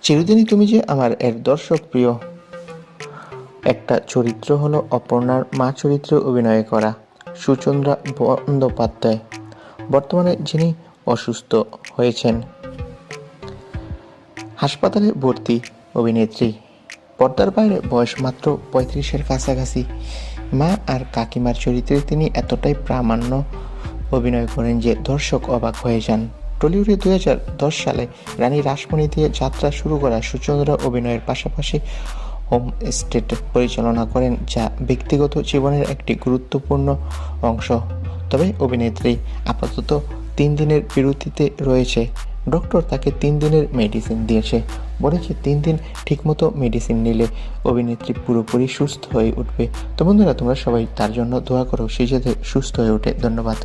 চিরদিনই তুমি যে আমার এর দর্শক প্রিয় একটা চরিত্র হলো অপর্ণার মা চরিত্রে অভিনয় করা সুচন্দ্রা বন্দ্যোপাধ্যায়। বর্তমানে যিনি অসুস্থ হয়েছেন, হাসপাতালে ভর্তি অভিনেত্রী। পর্দার বাইরে বয়স মাত্র 35-এর কাছাকাছি। মা আর কাকিমার চরিত্রে তিনি এতটাই প্রামাণ্য অভিনয় করেন যে দর্শক অবাক হয়ে যান। টলিউডে 2010 সালে রানী রাসমণি দিয়ে যাত্রা শুরু করা সুচন্দ্রা অভিনয়ের পাশাপাশি হোম স্টেট পরিচালনা করেন, যা ব্যক্তিগত জীবনের একটি গুরুত্বপূর্ণ অংশ। তবে অভিনেত্রী আপাতত 3 দিনের বিরতিতে রয়েছে। ডক্টর তাকে 3 দিনের মেডিসিন দিয়েছে, বলেছে 3 দিন ঠিকমতো মেডিসিন নিলে অভিনেত্রী পুরোপুরি সুস্থ হয়ে উঠবে। তো বন্ধুরা, তোমরা সবাই তার জন্য দোয়া করো, সে যাতে সুস্থ হয়ে ওঠে। ধন্যবাদ।